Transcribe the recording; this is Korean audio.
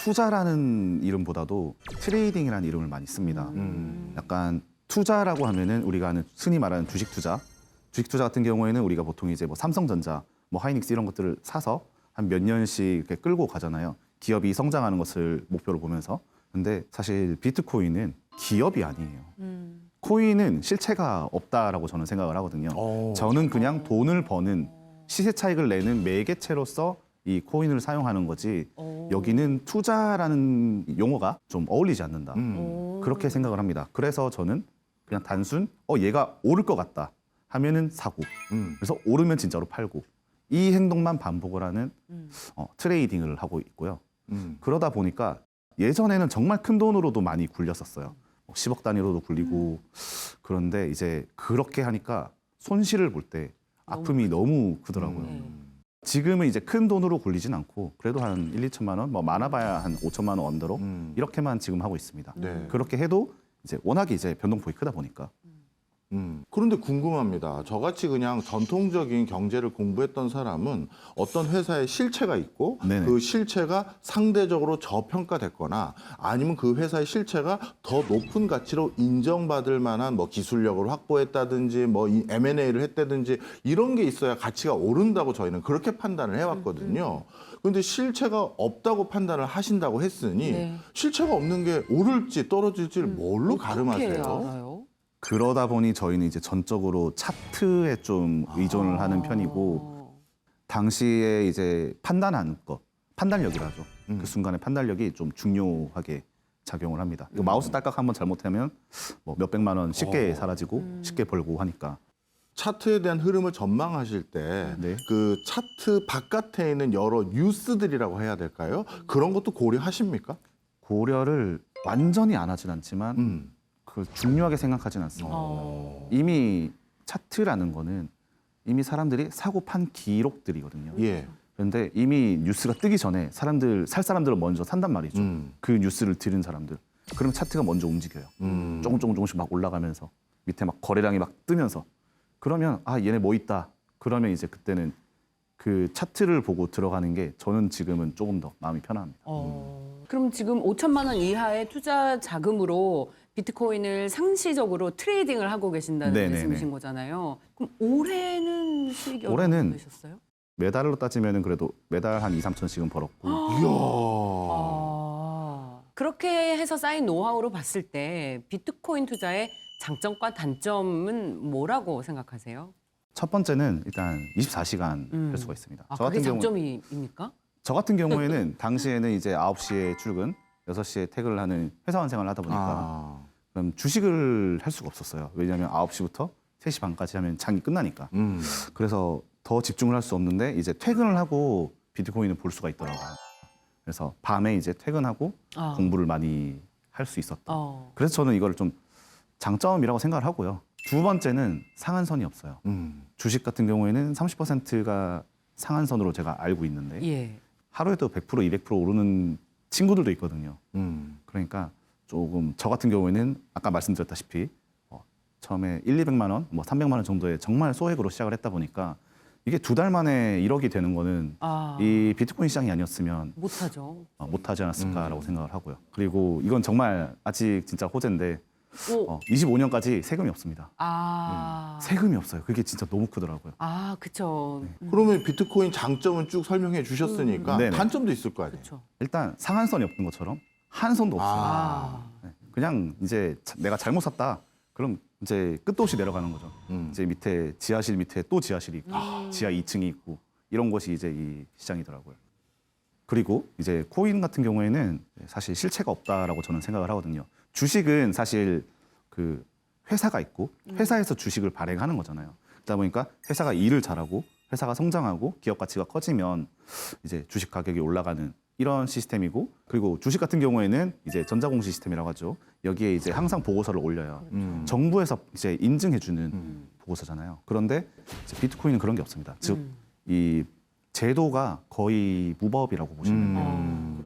투자라는 이름보다도 트레이딩이라는 이름을 많이 씁니다. 약간 투자라고 하면은 우리가 아는 흔히 말하는 주식 투자. 주식 투자 같은 경우에는 우리가 보통 이제 뭐 삼성전자, 뭐 하이닉스 이런 것들을 사서 한 몇 년씩 이렇게 끌고 가잖아요. 기업이 성장하는 것을 목표로 보면서. 근데 사실 비트코인은 기업이 아니에요. 코인은 실체가 없다라고 저는 생각을 하거든요. 저는 그냥 돈을 버는 시세 차익을 내는 매개체로서 이 코인을 사용하는 거지 여기는 투자라는 용어가 좀 어울리지 않는다. 그렇게 생각을 합니다. 그래서 저는 그냥 단순 얘가 오를 것 같다 하면은 사고 그래서 오르면 진짜로 팔고 이 행동만 반복을 하는 트레이딩을 하고 있고요. 그러다 보니까 예전에는 정말 큰 돈으로도 많이 굴렸었어요. 10억 단위로도 굴리고 그런데 이제 그렇게 하니까 손실을 볼 때 아픔이 너무 크더라고요. 지금은 이제 큰 돈으로 굴리진 않고 그래도 한 1, 2천만 원, 뭐 많아봐야 한 5천만 원 언더로 이렇게만 지금 하고 있습니다. 네. 그렇게 해도 이제 워낙에 이제 변동폭이 크다 보니까 그런데 궁금합니다. 저같이 그냥 전통적인 경제를 공부했던 사람은 어떤 회사의 실체가 있고 네네. 그 실체가 상대적으로 저평가됐거나 아니면 그 회사의 실체가 더 높은 가치로 인정받을 만한 뭐 기술력을 확보했다든지 뭐 M&A를 했다든지 이런 게 있어야 가치가 오른다고 저희는 그렇게 판단을 해왔거든요. 그런데 실체가 없다고 판단을 하신다고 했으니 네. 실체가 없는 게 오를지 떨어질지를 뭘로 어떻게 가름하세요? 알아요? 그러다 보니 저희는 이제 전적으로 차트에 좀 의존을 하는 편이고 당시에 이제 판단한 것, 판단력이라죠. 그 순간의 판단력이 좀 중요하게 작용을 합니다. 이거 마우스 딸깍 한번 잘못하면 뭐 몇백만 원 쉽게 사라지고 쉽게 벌고 하니까. 차트에 대한 흐름을 전망하실 때 그 네. 차트 바깥에 있는 여러 뉴스들이라고 해야 될까요? 그런 것도 고려하십니까? 고려를 완전히 안 하진 않지만 그걸 중요하게 생각하진 않습니다. 이미 차트라는 거는 이미 사람들이 사고 판 기록들이거든요. 예. 그런데 이미 뉴스가 뜨기 전에 살 사람들은 먼저 산단 말이죠. 그 뉴스를 들은 사람들. 그럼 차트가 먼저 움직여요. 조금씩 막 올라가면서 밑에 막 거래량이 막 뜨면서 그러면 얘네 뭐 있다. 그러면 이제 그때는 그 차트를 보고 들어가는 게 저는 지금은 조금 더 마음이 편합니다. 그럼 지금 5천만 원 이하의 투자 자금으로 비트코인을 상시적으로 트레이딩을 하고 계신다는 네네네. 말씀이신 거잖아요. 그럼 올해는 수익이 얼마나 올해는 되셨어요? 매달로 따지면은 그래도 매달 한 2, 3천씩은 벌었고 이야. 그렇게 해서 쌓인 노하우로 봤을 때 비트코인 투자의 장점과 단점은 뭐라고 생각하세요? 첫 번째는 일단 24시간 할 수가 있습니다. 그게 장점입니까? 저 같은 경우에는 당시에는 이제 9시에 출근, 6시에 퇴근을 하는 회사원 생활을 하다 보니까 그럼 주식을 할 수가 없었어요. 왜냐하면 9시부터 3시 반까지 하면 장이 끝나니까. 그래서 더 집중을 할 수 없는데 이제 퇴근을 하고 비트코인을 볼 수가 있더라고요. 그래서 밤에 이제 퇴근하고 공부를 많이 할 수 있었다. 그래서 저는 이걸 좀 장점이라고 생각을 하고요. 두 번째는 상한선이 없어요. 주식 같은 경우에는 30%가 상한선으로 제가 알고 있는데 예. 하루에도 100%, 200% 오르는 친구들도 있거든요. 그러니까 조금 저 같은 경우에는 아까 말씀드렸다시피 처음에 1, 200만 원, 뭐 300만 원 정도의 정말 소액으로 시작을 했다 보니까 이게 2달 만에 1억이 되는 거는 이 비트코인 시장이 아니었으면 못하죠. 못하지 않았을까라고 생각을 하고요. 그리고 이건 정말 아직 진짜 호재인데 25년까지 세금이 없습니다. 세금이 없어요. 그게 진짜 너무 크더라고요. 그쵸. 그러면 비트코인 장점은 쭉 설명해 주셨으니까 네네. 단점도 있을 거 아니에요? 그쵸. 일단 상한선이 없는 것처럼 한선도 없어요. 네. 그냥 이제 내가 잘못 샀다. 그럼 이제 끝도 없이 내려가는 거죠. 이제 밑에 지하실 밑에 또 지하실이 있고 지하 2층이 있고 이런 곳이 이제 이 시장이더라고요. 그리고 이제 코인 같은 경우에는 사실 실체가 없다라고 저는 생각을 하거든요. 주식은 사실 그 회사가 있고 회사에서 주식을 발행하는 거잖아요. 그러다 보니까 회사가 일을 잘하고 회사가 성장하고 기업 가치가 커지면 이제 주식 가격이 올라가는 이런 시스템이고 그리고 주식 같은 경우에는 이제 전자공시 시스템이라고 하죠. 여기에 이제 항상 보고서를 올려요. 정부에서 이제 인증해주는 보고서잖아요. 그런데 이제 비트코인은 그런 게 없습니다. 즉 이 제도가 거의 무법이라고 보시면 돼요.